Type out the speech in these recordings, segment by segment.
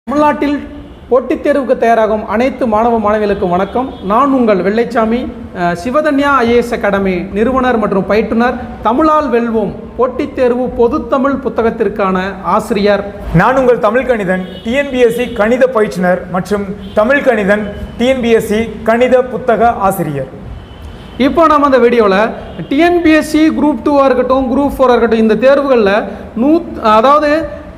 தமிழ்நாட்டில் போட்டித் தேர்வுக்கு தயாராகும் அனைத்து மாணவ மாணவிகளுக்கும் வணக்கம். நான் உங்கள் வெள்ளைச்சாமி, சிவதன்யா ஐஏஎஸ் அகாடமி நிறுவனர் மற்றும் பயிற்றுனர், தமிழால் வெல்வோம் போட்டித் தேர்வு பொதுத்தமிழ் புத்தகத்திற்கான ஆசிரியர். நான் உங்கள் தமிழ் கணிதன் டிஎன்பிஎஸ்சி கணித பயிற்றுனர் மற்றும் தமிழ் கணிதன் டிஎன்பிஎஸ்சி கணித புத்தக ஆசிரியர். இப்போ நம்ம அந்த வீடியோவில் டிஎன்பிஎஸ்சி குரூப் 2 இருக்கட்டும், குரூப் 4 இருக்கட்டும், இந்த தேர்வுகளில் அதாவது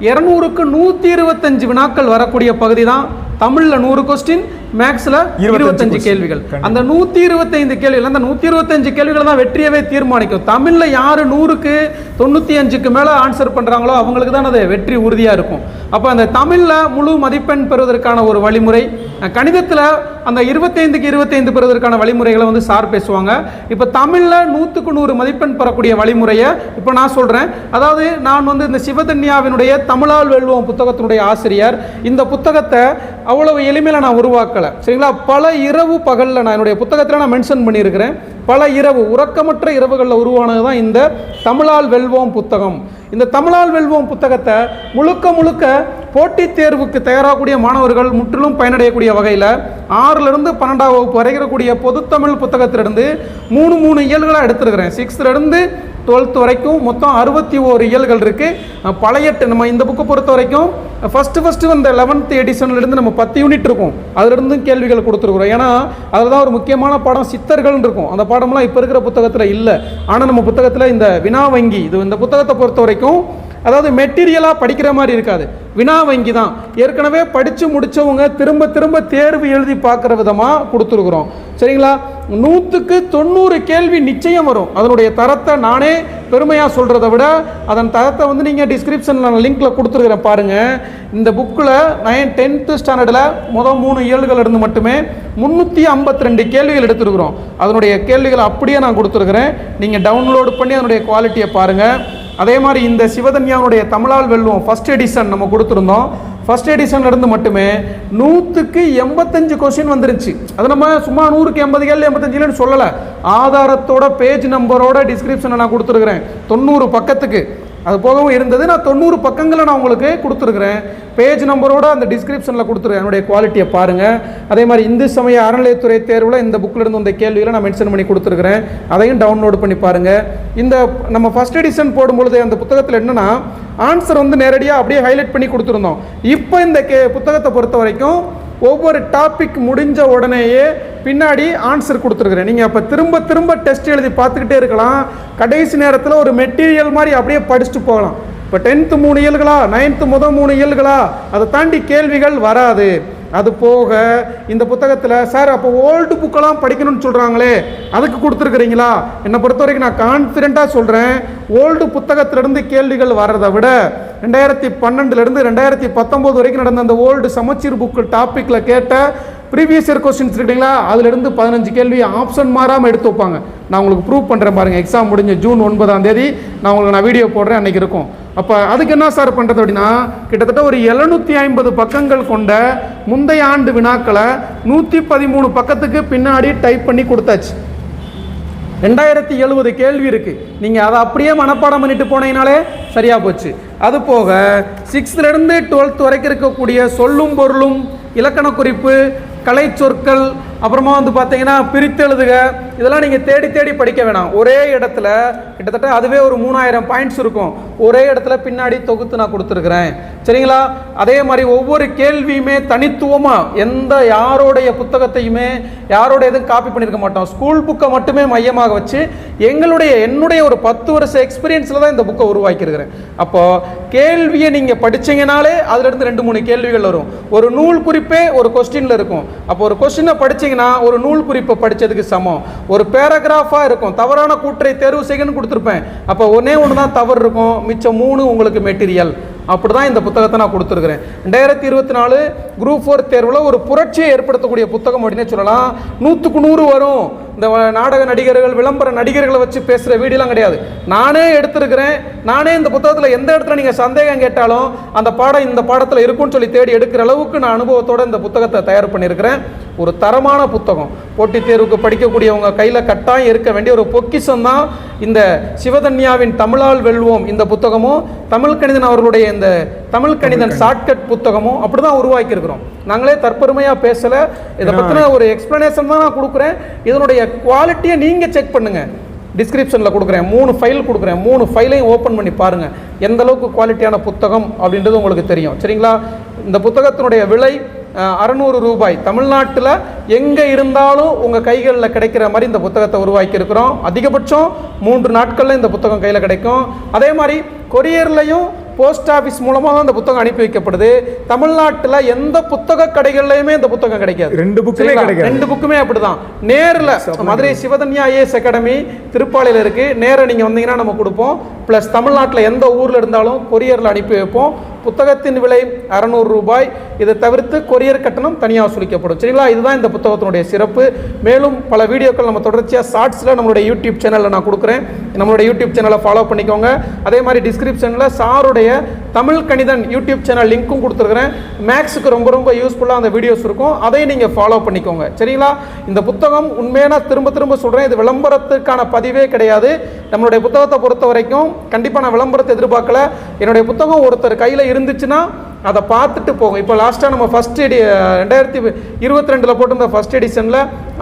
200க்கு 125 வினாக்கள் வரக்கூடிய பகுதி தான். தமிழில் 100 கொஸ்டின், மேக்ஸில் 25 கேள்விகள். அந்த 125 கேள்விகள், அந்த 125 கேள்விகள் தான் வெற்றியவே தீர்மானிக்கும். தமிழில் யார் 100க்கு 95க்கு மேலே ஆன்சர் பண்ணுறாங்களோ அவங்களுக்கு தான் அது வெற்றி உறுதியாக இருக்கும். அப்போ அந்த தமிழில் முழு மதிப்பெண் பெறுவதற்கான ஒரு வழிமுறை, கணிதத்தில் அந்த 25க்கு 25 பெறுவதற்கான வழிமுறைகளை வந்து சார் பேசுவாங்க. இப்போ தமிழில் 100க்கு 100 மதிப்பெண் பெறக்கூடிய வழிமுறையை இப்போ நான் சொல்கிறேன். அதாவது நான் வந்து இந்த சிவதன்யாவினுடைய தமிழால் வெல்வோம் புத்தகத்தினுடைய ஆசிரியர். இந்த புத்தகத்தை அவ்வளவு எளிமையில் நான் உருவாக்கலை, சரிங்களா? பல இரவு பகலில் நான் என்னுடைய புத்தகத்தில் நான் மென்ஷன் பண்ணியிருக்கிறேன். பல இரவு, உறக்கமற்ற இரவுகளில் உருவானது தான் இந்த தமிழால் வெல்வோம் புத்தகம். இந்த தமிழால் வெல்வோம் புத்தகத்தை முழுக்க முழுக்க போட்டித் தேர்வுக்கு தயாராகக்கூடிய மாணவர்கள் முற்றிலும் பயனடையக்கூடிய வகையில் 6லிருந்து 12ஆம் வகுப்பு வரைகிறக்கூடிய பொதுத்தமிழ் புத்தகத்திலிருந்து 3 இயல்களாக எடுத்துருக்கிறேன். 6லேருந்து 12th வரைக்கும் மொத்தம் 61 இயல்கள் இருக்குது. பழைய நம்ம இந்த புக்கை பொறுத்த வரைக்கும் ஃபஸ்ட்டு இந்த 11th எடிஷன்லேருந்து நம்ம 10 யூனிட் இருக்கும், அதிலிருந்து கேள்விகள் கொடுத்துருக்குறோம். ஏன்னா அதில் தான் ஒரு முக்கியமான பாடம் சித்தர்கள்னு இருக்கும். அந்த பாடம்லாம் இப்போ இருக்கிற புத்தகத்தில் இல்லை. ஆனால் நம்ம புத்தகத்தில் இந்த வினா வங்கி, இது இந்த புத்தகத்தை பொறுத்த வரைக்கும் அதாவது மெட்டீரியலாக படிக்கிற மாதிரி இருக்காது, வினா வங்கி தான். ஏற்கனவே படித்து முடித்தவங்க திரும்ப திரும்ப தேர்வு எழுதி பார்க்குற விதமாக கொடுத்துருக்குறோம், சரிங்களா? 100க்கு 90 கேள்வி நிச்சயம் வரும். அதனுடைய தரத்தை நானே பெருமையாக சொல்கிறத விட அதன் தரத்தை வந்து நீங்கள் டிஸ்கிரிப்ஷனில் நான் லிங்க்கில் கொடுத்துருக்குறேன் பாருங்கள். இந்த புக்கில் 10th ஸ்டாண்டர்டில் முதல் 3 இயல்கள் இருந்து மட்டுமே 352 கேள்விகள் எடுத்துருக்குறோம். அதனுடைய கேள்விகளை அப்படியே நான் கொடுத்துருக்குறேன். நீங்கள் டவுன்லோடு பண்ணி அதனுடைய குவாலிட்டியை பாருங்கள். அதே மாதிரி இந்த சிவதன்யாவுடைய தமிழால் வெல்வோம் ஃபஸ்ட் எடிஷன் நம்ம கொடுத்துருந்தோம். ஃபஸ்ட் எடிஷன்லேருந்து மட்டுமே 100க்கு 85 கொஸ்டின் வந்துருச்சு. அது நம்ம சும்மா 100க்கு 80 கேள்வி 85 சொல்லலை, ஆதாரத்தோட பேஜ் நம்பரோட டிஸ்கிரிப்ஷனில் நான் கொடுத்துருக்குறேன். 90 பக்கத்துக்கு அது போகவும் இருந்தது. நான் 90 பக்கங்களை நான் உங்களுக்கு கொடுத்துருக்குறேன், பேஜ் நம்பரோட அந்த டிஸ்கிரிப்ஷனில் கொடுத்துருக்கேன். என்னுடைய குவாலிட்டியை பாருங்கள். அதே மாதிரி இந்து சமய அறநிலையத்துறை தேர்வில் இந்த புக்கில் இருந்து இந்த கேள்விகளை நான் மென்ஷன் பண்ணி கொடுத்துருக்குறேன், அதையும் டவுன்லோடு பண்ணி பாருங்கள். இந்த நம்ம ஃபஸ்ட் எடிஷன் போடும்பொழுது அந்த புத்தகத்தில் என்னென்னா ஆன்சர் வந்து நேரடியாக அப்படியே ஹைலைட் பண்ணி கொடுத்துருந்தோம். இப்போ இந்த புத்தகத்தை பொறுத்த வரைக்கும் ஒவ்வொரு டாபிக் முடிஞ்ச உடனேயே பின்னாடி ஆன்சர் கொடுத்துருக்குறேன். நீங்கள் அப்போ திரும்ப திரும்ப டெஸ்ட் எழுதி பார்த்துக்கிட்டே இருக்கலாம். கடைசி நேரத்தில் ஒரு மெட்டீரியல் மாதிரி அப்படியே படிச்சுட்டு போகலாம். இப்போ 10th 3 இயல்களா, 9th முதல் 3 இயல்களா, அதை தாண்டி கேள்விகள் வராது. அது போக இந்த புத்தகத்தில் சார் அப்போ ஓல்டு புக்கெல்லாம் படிக்கணும்னு சொல்கிறாங்களே, அதுக்கு கொடுத்துருக்குறீங்களா? என்னை பொறுத்த வரைக்கும் நான் கான்ஃபிடென்ட்டாக சொல்கிறேன், ஓல்டு புத்தகத்திலிருந்து கேள்விகள் வர்றதை விட 2012லேருந்து 2019 வரைக்கும் நடந்த அந்த ஓல்டு சமச்சீர் புக்கு டாப்பிக்கில் கேட்ட ப்ரீவியஸ் இயர் கொஸ்டின்ஸ் இருக்குங்களா, அதிலிருந்து 15 கேள்வி ஆப்ஷன் மாறாமல் எடுத்து வைப்பாங்க. நான் உங்களுக்கு ப்ரூவ் பண்ணுறேன் பாருங்கள். எக்ஸாம் முடிஞ்ச ஜூன் 9ஆம் தேதி நான் வீடியோ போடுறேன், அன்றைக்கி இருக்கும். அப்போ அதுக்கு என்ன சார் பண்ணுறது அப்படின்னா, கிட்டத்தட்ட ஒரு 750 பக்கங்கள் கொண்ட முந்தைய ஆண்டு வினாக்களை 113 பக்கத்துக்கு பின்னாடி டைப் பண்ணி கொடுத்தாச்சு. 2070 கேள்வி இருக்குது. நீங்கள் அதை அப்படியே மனப்பாடம் பண்ணிட்டு போனீங்கனாலே சரியாக போச்சு. அது போக 6லேருந்து 12th வரைக்கும் இருக்கக்கூடிய சொல்லும் பொருளும், இலக்கண குறிப்பு, கலை சொற்கள், அப்புறமா வந்து பார்த்தீங்கன்னா பிரித்தெழுதுக, இதெல்லாம் நீங்கள் தேடி தேடி படிக்க வேணாம். ஒரே இடத்துல கிட்டத்தட்ட அதுவே ஒரு 3000 பாயிண்ட்ஸ் இருக்கும். ஒரே இடத்துல பின்னாடி தொகுத்து நான் கொடுத்துருக்குறேன், சரிங்களா? அதே மாதிரி ஒவ்வொரு கேள்வியுமே தனித்துவமாக யாரோடைய புத்தகத்தையுமே யாரோட எதுவும் காப்பி பண்ணியிருக்க மாட்டோம். ஸ்கூல் புக்கை மட்டுமே மையமாக வச்சு என்னுடைய ஒரு 10 வருஷ எக்ஸ்பீரியன்ஸில் தான் இந்த புக்கை உருவாக்கியிருக்கிறேன். அப்போது கேள்வியை நீங்கள் படிச்சிங்கனாலே அதுலேருந்து 2-3 கேள்விகள் வரும். ஒரு நூல் குறிப்பே ஒரு கொஸ்டினில் இருக்கும். அப்போ ஒரு கொஸ்டினை படிச்சிங்கன்னா ஒரு நூல் குறிப்பை படித்ததுக்கு சமம். ஒரு பேராகிராஃபாக இருக்கும், தவறான கூற்றை தேர்வு செய்யணும்னு கொடுத்துருப்பேன். அப்போ ஒன்று தான் தவறு இருக்கும், மிச்சம் 3 உங்களுக்கு மெட்டீரியல். அப்படி தான் இந்த புத்தகத்தை நான் கொடுத்துருக்குறேன். 2024 குரூப் 4 தேர்வில் ஒரு புரட்சியை ஏற்படுத்தக்கூடிய புத்தகம் அப்படின்னே சொல்லலாம். 100க்கு 100 வரும். இந்த நாடக நடிகர்கள், விளம்பர நடிகர்களை வச்சு பேசுகிற வீடியோலாம் கிடையாது, நானே எடுத்துருக்கிறேன். நானே இந்த புத்தகத்தில் எந்த இடத்துல நீங்கள் சந்தேகம் கேட்டாலும் அந்த பாடம் இந்த பாடத்தில் இருக்குன்னு சொல்லி தேடி எடுக்கிற அளவுக்கு நான் அனுபவத்தோடு இந்த புத்தகத்தை தயார் பண்ணியிருக்கிறேன். ஒரு தரமான புத்தகம், போட்டித் தேர்வுக்கு படிக்கக்கூடியவங்க கையில் கட்டாயம் இருக்க வேண்டிய ஒரு பொக்கிஷம் தான் இந்த சிவதன்யாவின் தமிழால் வெல்வோம் இந்த புத்தகமும், தமிழ் கணிதன் அவர்களுடைய இந்த தமிழ் கணிதன் ஷார்ட்கட் புத்தகமும் அப்படி தான் உருவாக்கி இருக்கிறோம். நாங்களே தற்பெருமையாக பேசலை, இதை பற்றின ஒரு எக்ஸ்பிளனேஷன் தான் நான் கொடுக்குறேன். இதனுடைய குவாலிட்டியை நீங்கள் செக் பண்ணுங்கள். டிஸ்கிரிப்ஷனில் கொடுக்குறேன், 3 ஃபைல் கொடுக்குறேன். 3 ஃபைலையும் ஓப்பன் பண்ணி பாருங்கள், எந்த அளவுக்கு குவாலிட்டியான புத்தகம் அப்படின்றது உங்களுக்கு தெரியும். சரிங்களா? இந்த புத்தகத்தினுடைய விலை 600 ரூபாய். தமிழ்நாட்டில் எங்கே இருந்தாலும் உங்கள் கைகளில் கிடைக்கிற மாதிரி இந்த புத்தகத்தை உருவாக்கி இருக்கிறோம். அதிகபட்சம் 3 நாட்களில் இந்த புத்தகம் கையில் கிடைக்கும். அதே மாதிரி கொரியர்லையும் போஸ்ட் ஆஃபீஸ் மூலமாக தான் இந்த புத்தகம் அனுப்பி வைக்கப்படுது. தமிழ்நாட்டில் எந்த புத்தக கடைகள்லையுமே இந்த புத்தகம் கிடைக்காது. 2 புக்குமே அப்படிதான். நேரில் மதுரை சிவதன்யா ஐஏஎஸ் அகாடமி திருப்பாலையில் இருக்கு. நேராக நீங்கள் வந்தீங்கன்னா நம்ம கொடுப்போம். ப்ளஸ் தமிழ்நாட்டில் எந்த ஊரில் இருந்தாலும் கொரியரில் அனுப்பி வைப்போம். புத்தகத்தின் விலை 600 ரூபாய். இதை தவிர்த்து கொரியர் கட்டணம் தனியாக வசூலிக்கப்படும். சரிங்களா? இதுதான் இந்த புத்தகத்தினுடைய சிறப்பு. மேலும் பல வீடியோக்கள் நம்ம தொடர்ச்சியாக ஷார்ட்ஸில் நம்மளுடைய யூடியூப் சேனலில் நான் கொடுக்குறேன். நம்மளுடைய யூடியூப் சேனலை ஃபாலோ பண்ணிக்கோங்க. அதே மாதிரி டிஸ்கிரிப்ஷனில் சாருடைய தமிழ் கணிதன் யூடியூப் சேனல் லிங்க்கும் கொடுத்துருக்குறேன். மேக்ஸுக்கு ரொம்ப ரொம்ப யூஸ்ஃபுல்லாக அந்த வீடியோஸ் இருக்கும், அதையும் நீங்கள் ஃபாலோ பண்ணிக்கோங்க. சரிங்களா? இந்த புத்தகம் உண்மையாக நான் திரும்ப திரும்ப சொல்கிறேன், இது விளம்பரத்துக்கான பதிவே கிடையாது. நம்மளுடைய புத்தகத்தை பொறுத்த வரைக்கும் கண்டிப்பாக நான் விளம்பரத்தை எதிர்பார்க்கல. என்னுடைய புத்தகம் ஒருத்தர் கையில் இருந்துச்சுன்னா அதை பார்த்துட்டு போகும். இப்போ லாஸ்ட்டாக நம்ம ஃபஸ்ட் 2022 போட்டிருந்த ஃபஸ்ட் எடிஷனில்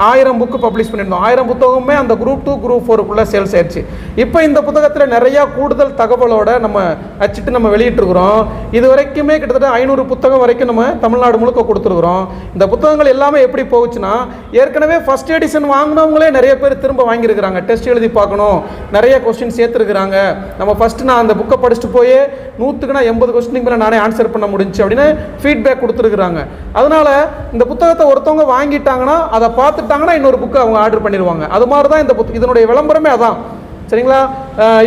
1000 புக்கு பப்ளிஷ் பண்ணியிருந்தோம். 1000 புத்தகமே அந்த குரூப் 2 குரூப் 4க்குள்ளே சேல்ஸ் ஆயிடுச்சு. இப்போ இந்த புத்தகத்தில் நிறையா கூடுதல் தகவலோட நம்ம அச்சிட்டு நம்ம வெளியிட்டிருக்கிறோம். இது வரைக்குமே கிட்டத்தட்ட 500 புத்தகம் வரைக்கும் நம்ம தமிழ்நாடு முழுக்க கொடுத்துருக்குறோம். இந்த புத்தகங்கள் எல்லாமே எப்படி போகுச்சுன்னா, ஏற்கனவே ஃபஸ்ட் எடிஷன் வாங்கினவங்களே நிறைய பேர் திரும்ப வாங்கியிருக்கிறாங்க. டெஸ்ட் எழுதி பார்க்கணும், நிறைய கொஸ்டின் சேர்த்துருக்குறாங்க. நம்ம ஃபஸ்ட்டு நான் அந்த புக்கை படிச்சுட்டு போயே 100க்கு 80 கொஸ்டினுக்கு மேலே நானே ஆன்சர் பண்ண முடிஞ்சு அப்படின்னு ஃபீட்பேக் கொடுத்துருக்குறாங்க. அதனால இந்த புத்தகத்தை ஒருத்தவங்க வாங்கிட்டாங்கன்னா அதை பார்த்துட்டாங்கன்னா இன்னொரு புக்கு அவங்க ஆர்டர் பண்ணிடுவாங்க. அது மாதிரி தான் இந்த இதனுடைய விளம்பரமே அதான். சரிங்களா?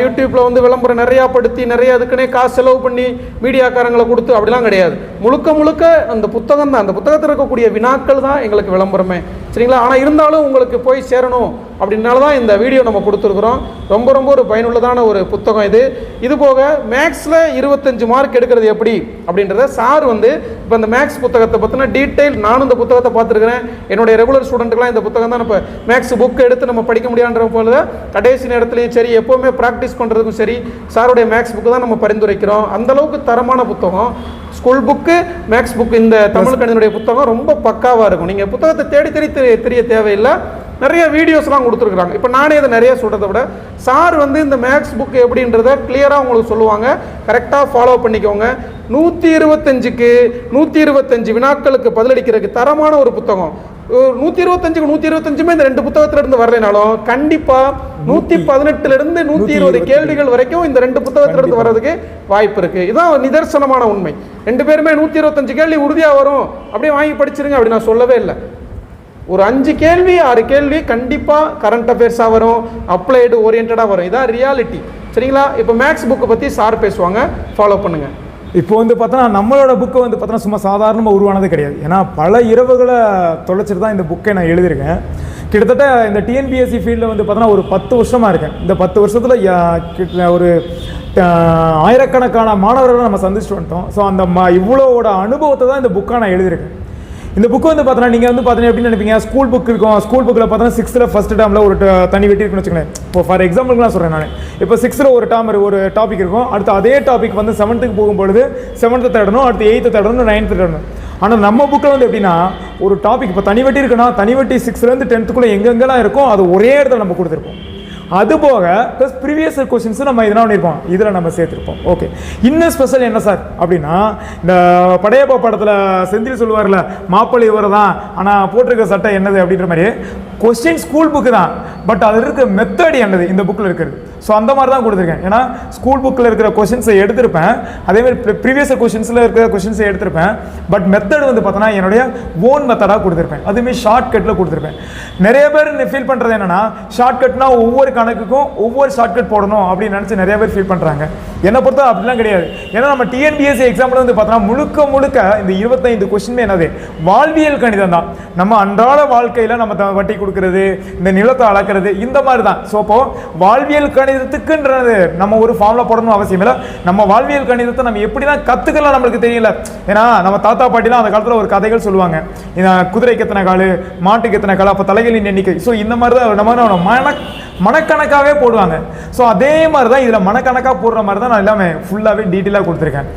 யூடியூப்பில் வந்து விளம்பரம் நிறையா படுத்தி நிறைய அதுக்குன்னே காசு செலவு பண்ணி மீடியாக்காரங்களை கொடுத்து அப்படிலாம் கிடையாது. முழுக்க முழுக்க அந்த புத்தகம் தான், அந்த புத்தகத்தில் இருக்கக்கூடிய வினாக்கள் தான் எங்களுக்கு விளம்பரமே. சரிங்களா? ஆனால் இருந்தாலும் உங்களுக்கு போய் சேரணும் அப்படின்னால தான் இந்த வீடியோ நம்ம கொடுத்துருக்குறோம். ரொம்ப ரொம்ப ஒரு பயனுள்ளதான ஒரு புத்தகம் இது. இது போக மேக்ஸில் 25 மார்க் எடுக்கிறது எப்படி அப்படின்றத சார் வந்து இப்போ இந்த மேக்ஸ் புத்தகத்தை பற்றின டீட்டெயில் நானும் இந்த புத்தகத்தை பார்த்துருக்கிறேன். என்னுடைய ரெகுலர் ஸ்டூடெண்ட்டுக்கெலாம் இந்த புத்தகம் தான் இப்போ மேக்ஸ் புக் எடுத்து நம்ம படிக்க முடியாதுன்ற போல கடைசி நேரத்துலையும் சரி, எப்போவுமே ப்ராக்டிஸ் பண்ணுறதுக்கும் சரி, சாருடைய மேக்ஸ் புக்கு தான் நம்ம பரிந்துரைக்கிறோம். அந்தளவுக்கு தரமான புத்தகம். ஸ்கூல் புக்கு, மேக்ஸ் புக்கு, இந்த தமிழ் கணிதனுடைய புத்தகம் ரொம்ப பக்காவாக இருக்கும். நீங்கள் புத்தகத்தை தேடி தெரிய தேவையில்லை. நிறைய வீடியோஸ்லாம் கொடுத்துருக்குறாங்க. இப்போ நானே இதை நிறைய சொல்கிறத விட சார் வந்து இந்த மேக்ஸ் புக்கு எப்படின்றத கிளியராக உங்களுக்கு சொல்லுவாங்க. கரெக்டாக ஃபாலோ பண்ணிக்கோங்க. 125க்கு 125 வினாக்களுக்கு பதிலளிக்கிறதுக்கு தரமான ஒரு புத்தகம். 125க்கு 125மே இந்த 2 புத்தகத்திலிருந்து வரலைனாலும் கண்டிப்பாக 118லிருந்து 120 கேள்விகள் வரைக்கும் இந்த 2 புத்தகத்திலிருந்து வர்றதுக்கு வாய்ப்பு இருக்குது. இதுதான் நிதர்சனமான உண்மை. 2 பேருமே 125 கேள்வி உறுதியாக வரும் அப்படியே வாங்கி படிச்சிருங்க அப்படி நான் சொல்லவே இல்லை. ஒரு 5 கேள்வி 6 கேள்வி கண்டிப்பாக கரண்ட் அஃபேர்ஸாக வரும், அப்ளைடு ஓரியன்டாக வரும். இதான் ரியாலிட்டி. சரிங்களா? இப்போ மேக்ஸ் புக்கை பற்றி சார் பேசுவாங்க, ஃபாலோ பண்ணுங்கள். இப்போ வந்து பார்த்தோன்னா நம்மளோட புக்கை வந்து பார்த்தோன்னா சும்மா சாதாரணமாக உருவானது கிடையாது. ஏன்னா பல இரவுகளை தொலைச்சிட்டு தான் இந்த புக்கை நான் எழுதியிருக்கேன். கிட்டத்தட்ட இந்த டிஎன்பிஎஸ்சி ஃபீல்டில் வந்து பார்த்தோன்னா ஒரு 10 வருஷமாக இருக்கேன். இந்த 10 வருஷத்தில் ஒரு ஆயிரக்கணக்கான மாணவர்களை நம்ம சந்திச்சுட்டு வந்துட்டோம். ஸோ அந்த இவ்வளோட அனுபவத்தை தான் இந்த புக்காக நான் எழுதியிருக்கேன். இந்த புக்கு வந்து பார்த்தோன்னா நீங்கள் வந்து பார்த்தீங்கன்னா எப்படி நினைப்பீங்க, ஸ்கூல் புக் இருக்கும். ஸ்கூல் புக்கில் பார்த்தோன்னா 6th ஃபஸ்ட் டேர்மில் ஒரு தனி வெட்டி இருக்குன்னு வச்சுக்கோங்களேன். இப்போ ஃபார் எக்ஸாம்பிளுக்குலாம் சொல்கிறேன் நான். இப்போ 6th ஒரு டாபிக் இருக்கும். அடுத்து அதே டாபிக் வந்து 7th போகும்பொழுது 7th தேடணும், அடுத்து 8th தேடணும், 9th தேடணும். ஆனால் நம்ம புக்கில் வந்து எப்படின்னா ஒரு டாபிக் இப்போ தனி வெட்டி இருக்குன்னா தனி வெட்டி 6th 10th எங்கெங்கெல்லாம் இருக்கும் அது ஒரே இடத்துல நம்ம கொடுத்துருப்போம். அதுபோக ப்ளஸ் ப்ரீவியஸ் கொஸ்டின்ஸும் நம்ம இதெல்லாம் பண்ணியிருப்போம், இதில் நம்ம சேர்த்துருப்போம். ஓகே, இன்னும் ஸ்பெஷல் என்ன சார் அப்படின்னா, இந்த படையப்பா படத்தில் செந்தில் சொல்லுவார்ல, மாப்பிள்ளை இவர் தான் ஆனால் போட்டிருக்க சட்டை என்னது அப்படின்ற மாதிரி கொஸ்டின் ஸ்கூல் புக்கு தான், பட் அதில் இருக்க மெத்தட் என்னது இந்த புக்கில் இருக்கிறது. ஸோ அந்த மாதிரி தான் கொடுத்துருக்கேன். ஏன்னா ஸ்கூல் புக்கில் இருக்கிற கொஸ்டின்ஸை எடுத்திருப்பேன், அதேமாதிரி ப்ரீவியஸ் கொஸ்டின்ஸில் இருக்கிற கொஸ்டின்ஸை எடுத்திருப்பேன், பட் மெத்தட் வந்து பார்த்தோன்னா என்னுடைய ஓன் மெத்தடாக கொடுத்துருப்பேன். அதுமாரி ஷார்ட்கட்டில் கொடுத்துருப்பேன். நிறைய பேர் ஃபீல் பண்ணுறது என்னென்னா, ஷார்ட்கட்னா ஒவ்வொரு கணக்குக்கும் ஒவ்வொரு ஷார்ட்கட் போடணும் அப்படின்னு நினச்சி நிறைய பேர் ஃபீல் பண்ணுறாங்க. என்னை பொறுத்த அப்படிலாம் கிடையாது. ஏன்னா நம்ம டிஎன்பிஎஸ்சி எக்ஸாம்பிள் வந்து பார்த்தோன்னா முழுக்க இந்த 25 கொஸ்டின் என்னது வாழ்வியல் கணிதம் தான். நம்ம அன்றாட வாழ்க்கையில் நம்ம வட்டி கொடுக்கறது, இந்த நிலத்தை அளக்கிறது, இந்த மாதிரி தான். ஸோ இப்போ வாழ்வியல் கணிதத்துக்குன்றது நம்ம ஒரு ஃபார்முலா போடணும் அவசியம் இல்லை. நம்ம வாழ்வியல் கணிதத்தை நம்ம எப்படி தான் கற்றுக்கலாம் நம்மளுக்கு தெரியல. ஏன்னா நம்ம தாத்தா பாட்டிலாம் அந்த காலத்தில் ஒரு கதைகள் சொல்லுவாங்க, குதிரைக்கு எத்தனை கால், மாட்டுக்கு எத்தனை கால், அப்போ தலைகளின் எண்ணிக்கை. ஸோ இந்த மாதிரி தான் நம்ம மனக்கணக்காகவே போடுவாங்க. ஸோ அதே மாதிரி தான் இதில் மனக்கணக்காக போடுற மாதிரி தான் நான் எல்லாமே ஃபுல்லாகவே டீட்டெயிலாக கொடுத்துருக்கேன்.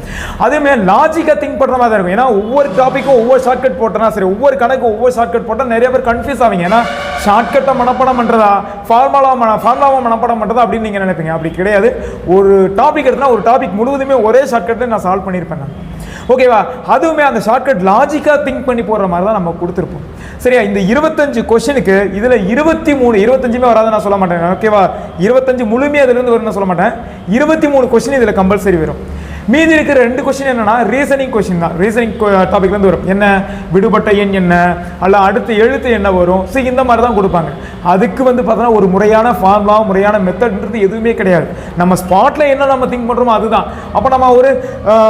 அதேமாதிரி லாஜிக்காக திங்க் பண்ணுற மாதிரி தான் இருக்கும். ஏன்னா ஒவ்வொரு டாப்பிக்கும் ஒவ்வொரு ஷார்ட்கட் போட்டோன்னா சரி, ஒவ்வொரு கணக்கு ஒவ்வொரு ஷார்ட்கட் போட்டால் நிறைய பேர் கன்ஃபியூஸ் ஆவீங்க. ஏன்னா ஷார்ட்கட்டை மனப்பாடம் பண்ணுறதா ஃபார்முலாவை மனப்பாடம் பண்ணுறதா அப்படின்னு நீங்கள் நினைப்பீங்க. அப்படி கிடையாது. ஒரு டாபிக் எடுத்தா ஒரு டாபிக் முழுவதுமே ஒரே ஷார்ட்கட்டில் நான் சால்வ் பண்ணியிருப்பேன் நான். ஓகேவா? அதுவுமே அந்த ஷார்ட்கட் லாஜிக்காக திங்க் பண்ணி போடுற மாதிரி தான் நம்ம கொடுத்துருப்போம். சரியா? இந்த 25 கொஸ்டினுக்கு இதில் 25மே வராது நான் சொல்ல மாட்டேன். ஓகேவா? 25 முழுமையாக இதுலேருந்து வரும்னு சொல்ல மாட்டேன். 23 கொஸ்டின் இதில் கம்பல்சரி வரும். மீதி இருக்கிற 2 கொஸ்டின் என்னன்னா ரீசனிங் கொஸ்டின் தான். ரீசனிங் டாபிக்லேருந்து வரும். என்ன விடுபட்ட எண் என்ன, அல்ல அடுத்த எழுத்து என்ன வரும். ஸோ இந்த மாதிரி தான் கொடுப்பாங்க. அதுக்கு பார்த்தோன்னா ஒரு முறையான ஃபார்முலா, முறையான மெத்தட்ன்றது எதுவுமே கிடையாது. நம்ம ஸ்பாட்டில் என்ன நம்ம திங்க் பண்ணுறோமோ அதுதான். அப்போ நம்ம ஒரு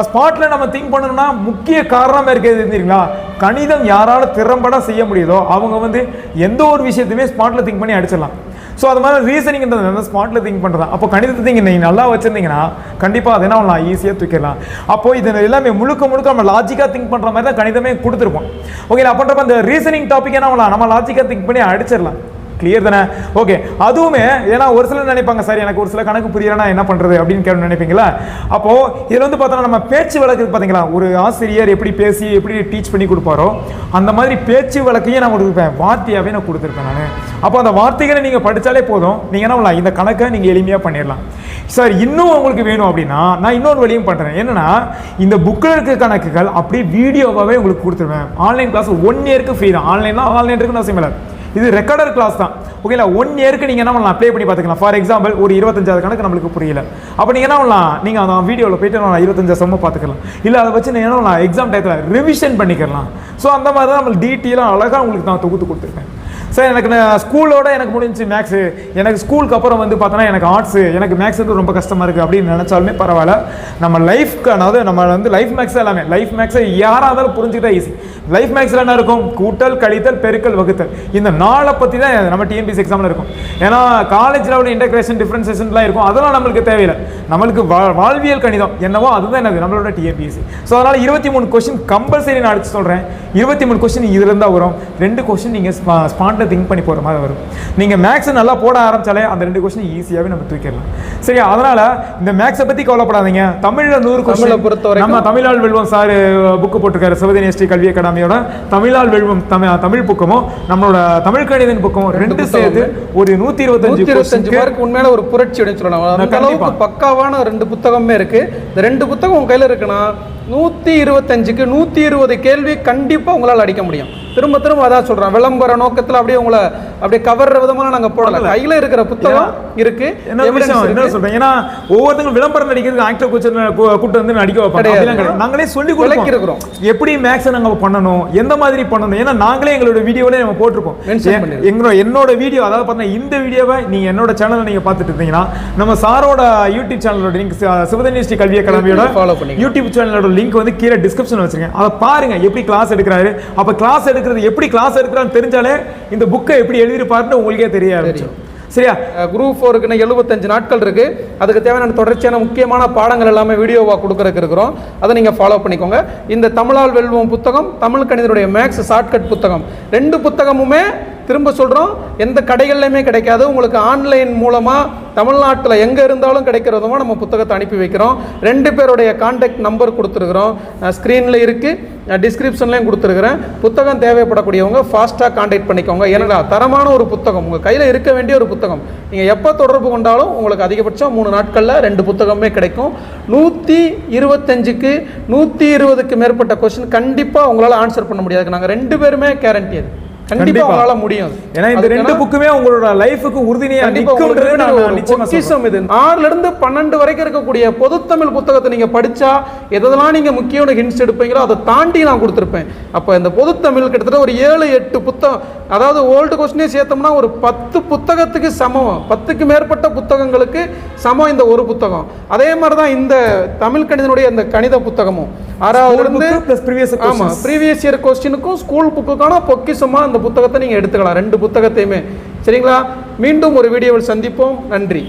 ஸ்பாட்டில் நம்ம திங்க் பண்ணணும்னா முக்கிய காரணமாக இருக்கிறது தெரியுங்களா? கணிதம் யாரால திறம்பட செய்ய முடியுதோ அவங்க எந்த ஒரு விஷயத்தையுமே ஸ்பாட்டில் திங்க் பண்ணி அடிச்சிடலாம். ஸோ அது மாதிரி ரீசனிங்ன்றது ஸ்பாட்டில் திங்க் பண்ணுறதா. அப்போ கணிதத்தை நீங்கள் நல்லா வச்சுருந்தீங்கன்னா கண்டிப்பாக அது என்ன பண்ணலாம், ஈஸியாக தூக்கிடலாம். அப்போது இது எல்லாமே முழுக்க நம்ம லாஜிக்காக திங்க் பண்ணுற மாதிரி தான் கணிதமே கொடுத்துருப்போம். ஓகே, அப்படின்றப்ப அந்த ரீசனிங் டாபிக் என்ன பண்ணலாம், நம்ம லாஜிக்காக திங்க் பண்ணி அடிச்சிடலாம். கிளியர் தானே? ஓகே. அதுவுமே ஏன்னா ஒரு சிலர் நினைப்பாங்க, சார் எனக்கு ஒரு சில கணக்கு புரியலன்னா என்ன பண்ணுறது அப்படின்னு நினைப்பீங்களா? அப்போது இதில் பார்த்தோன்னா நம்ம பேச்சு வழக்கு பார்த்தீங்களா, ஒரு ஆசிரியர் எப்படி பேசி எப்படி டீச் பண்ணி கொடுப்பாரோ அந்த மாதிரி பேச்சு வழக்கையே நான் கொடுப்பேன், வார்த்தையாகவே நான் கொடுத்துருப்பேன் நான். அப்போ அந்த வார்த்தைகளை நீங்கள் படித்தாலே போதும், நீங்கள் என்ன பண்ணலாம், இந்த கணக்கை நீங்கள் எளிமையாக பண்ணிடலாம். சார் இன்னும் உங்களுக்கு வேணும் அப்படின்னா நான் இன்னொரு வழியும் பண்ணுறேன். என்னன்னா இந்த புக்கில் இருக்க கணக்குகள் அப்படியே வீடியோவாகவே உங்களுக்கு கொடுத்துருவேன். ஆன்லைன் கிளாஸ் 1 இயருக்கு ஃப்ரீ தான். ஆன்லைன் இருக்குன்னு அவசியம் இல்லை. இது ரெக்கார்டர் கிளாஸ் தான். ஓகேங்களா? 1 இயருக்கு நீங்கள் என்ன பண்ணலாம், அப்ளை பண்ணி பார்த்துக்கலாம். ஃபார் எக்ஸாம்பிள் ஒரு 25 கணக்கு நம்மளுக்கு புரியல, அப்போ நீங்கள் என்ன பண்ணலாம், நீங்கள் அந்த வீடியோவில் போயிட்டு 25 சம்ம பார்த்துக்கலாம். இல்லை அதை வச்சு நீங்கள் என்ன பண்ணலாம், எக்ஸாம் டயத்தில் ரிவிஷன் பண்ணிக்கலாம். ஸோ அந்த மாதிரி தான் நம்மளுக்கு டீட்டெயிலாக அழகாக உங்களுக்கு நான் தொகுத்து கொடுத்துருக்கேன். சார் எனக்கு ஸ்கூலோட எனக்கு முடிஞ்சு மேக்ஸு, எனக்கு ஸ்கூலுக்கு அப்புறம் பார்த்தோன்னா எனக்கு ஆர்ட்ஸு, எனக்கு மேக்ஸ் ரொம்ப கஷ்டமாக இருக்குது அப்படின்னு நினச்சாலுமே பரவாயில்ல. நம்ம லைஃப்க்கு அதாவது நம்ம லைஃப் மேக்ஸ் எல்லாமே லைஃப் மேக்ஸை யாராக இருந்தாலும் புரிஞ்சுக்கிட்டா ஈஸி. லைஃப் மேக்ஸில் என்ன இருக்கும், கூட்டல் கழித்தல் பெருக்கல் வகுத்தல், இந்த 4 பற்றி தான் நம்ம டிஎன்பிஎஸ்சி எக்ஸாமில் இருக்கும். ஏன்னா காலேஜ் லெவலில் இன்டகிரேஷன் டிஃபரன்சியேஷன்லாம் இருக்கும், அதெல்லாம் நம்மளுக்கு தேவையில்லை. நம்மளுக்கு வாழ்வியல் கணிதம் என்னவோ அதுதான் எனக்கு நம்மளோட டிஎன்பிஎஸ்சி. ஸோ அதனால் 23 கொஸ்டின் கம்பல்சரி நான் அடிச்சு சொல்கிறேன். 23 கொஸ்டின் இதுல இருந்தா வரும். 2 கொஸ்டின் நீங்கள் ஸ்பாட்டில் திங்க் பண்ணி போகிற மாதிரி வரும். நீங்கள் மேக்ஸ் நல்லா போட ஆரம்பிச்சாலே அந்த 2 கொஸ்டின் ஈஸியாகவே நம்ம தூக்கிடலாம். சரியா? அதனால் இந்த மேக்ஸை பற்றி கவலைப்படாதீங்க. தமிழில் 100 கொஸ்டின் பொறுத்தவரை நம்ம தமிழால் வெல்வம் சார் புக்கு போட்டிருக்காரு, சிவதேனி எஸ்டி கல்வி அகாடமியோட தமிழால் வெல்வம் தமிழ் புக்கமும் நம்மளோட தமிழ் கணிதன் புக்கும் 2 சேர்த்து ஒரு 125 மார்க் உண்மையில ஒரு புரட்சி அப்படின்னு சொல்லலாம். பக்காவான 2 புத்தகமே இருக்கு. இந்த 2 புத்தகம் உங்க கையில் இருக்குன்னா 125க்கு 120 கேள்வி கண்டிப்பாக உங்களால் அடிக்க முடியும். திரும்ப அதான் சொல்கிறேன், விளம்பர நோக்கத்தில் அப்படியே உங்களை அப்படியே கவர்ற விதமாக நாங்கள் போடல. கையில் இருக்கிற புத்தகம் இருக்கு. என்ன சொல்றேன், ஏன்னா ஒவ்வொருத்தங்களும் விளம்பரம் நடிக்கிறது ஆக்டர் கூட்டு வந்து நடிக்க வைப்பாங்க. நாங்களே சொல்லி கொடுக்கிறோம் எப்படி மேக்ஸை நாங்கள் பண்ணணும், எந்த மாதிரி பண்ணணும். ஏன்னா நாங்களே எங்களோட வீடியோவிலே நம்ம போட்டிருப்போம். என்னோட வீடியோ அதாவது பார்த்தீங்கன்னா இந்த வீடியோவை நீங்கள் என்னோட சேனலில் நீங்கள் பார்த்துட்டு இருந்தீங்கன்னா நம்ம சாரோட யூடியூப் சேனலோட லிங்க், சிவதேனி எஸ்டி கல்வி அகாடமியோட யூடியூப் சேனலோட லிங்க் கீழே டிஸ்கிரிப்ஷன் வச்சிருக்கேன். அதை பாருங்க, எப்படி கிளாஸ் எடுக்கிறாரு. அப்ப கிளாஸ் எடுக்கிறது எப்படி கிளாஸ் எடுக்கிறான்னு தெரிஞ்சாலே இந்த புக்கை எப்படி எழுதிருப்பாருன்னு உங்களுக்கே தெரிய ஆரம்பிச்சிடும். சரியா? குரூப் 4க்கு 75 நாட்கள் இருக்கு. அதுக்கு தேவையான தொடர்ச்சியான முக்கியமான பாடங்கள் எல்லாமே வீடியோவா கொடுக்கறதுக்கு இருக்கிறோம். அதை நீங்க ஃபாலோ பண்ணிக்கோங்க. இந்த தமிழால் வெல்வோம் புத்தகம், தமிழ் கணிதனுடைய மேக்ஸ் ஷார்ட்கட் புத்தகம், 2 புத்தகமுமே திரும்ப சொல்கிறோம், எந்த கடைகள்லையுமே கிடைக்காது. உங்களுக்கு ஆன்லைன் மூலமாக தமிழ்நாட்டில் எங்கே இருந்தாலும் கிடைக்கிறதுமா நம்ம புத்தகத்தை அனுப்பி வைக்கிறோம். 2 பேருடைய கான்டாக்ட் நம்பர் கொடுத்துருக்குறோம், ஸ்க்ரீனில் இருக்குது, டிஸ்கிரிப்ஷன்லேயும் கொடுத்துருக்குறேன். புத்தகம் தேவைப்படக்கூடியவங்க ஃபாஸ்ட்டாக கான்டாக்ட் பண்ணிக்கோங்க. ஏன்னா தரமான ஒரு புத்தகம், உங்கள் கையில் இருக்க வேண்டிய ஒரு புத்தகம். நீங்கள் எப்போ தொடர்பு கொண்டாலும் உங்களுக்கு அதிகபட்சம் 3 நாட்களில் 2 புத்தகமே கிடைக்கும். 125க்கு 120க்கு மேற்பட்ட கொஸ்டின் கண்டிப்பாக உங்களால் ஆன்சர் பண்ண முடியாது. நாங்கள் 2 பேருமே கேரண்டி அது கண்டிப்பா உங்களால முடியும். ஏன்னா இந்த 2 புக்குமே உங்களோட லைஃபுக்கு உறுதியா நிக்கும்ன்றது நான் நிச்சயமா சொல்றேன். இது 6ல இருந்து 12 வரைக்கும் இருக்கக்கூடிய பொதுத்தமிழ் புத்தகத்தை நீங்க படிச்சா எதெல்லாம் நீங்க முக்கியமான ஹிண்ட்ஸ் எடுப்பீங்களோ அதை தாண்டி நான் கொடுத்திருப்பேன். அப்ப இந்த பொதுத்தமிழ் கிட்டத்தட்ட ஒரு 7-8 புத்தகம், அதாவது ஓல்டு கொஸ்டினே சேர்த்தோம்னா ஒரு 10 புத்தகத்துக்கு சமம், 10க்கு மேற்பட்ட புத்தகங்களுக்கு சமம் இந்த ஒரு புத்தகம். அதே மாதிரி தான் இந்த தமிழ் கணிதனுடைய இந்த கணித புத்தகமும் 6வது இருந்து ப்ரீவியஸ் இயர் கொஸ்டினுக்கும் ஸ்கூல் புக்குக்கான பொக்கிஷமா அந்த புத்தகத்தை நீங்க எடுத்துக்கலாம், 2 புத்தகத்தையுமே. சரிங்களா? மீண்டும் ஒரு வீடியோவில் சந்திப்போம். நன்றி.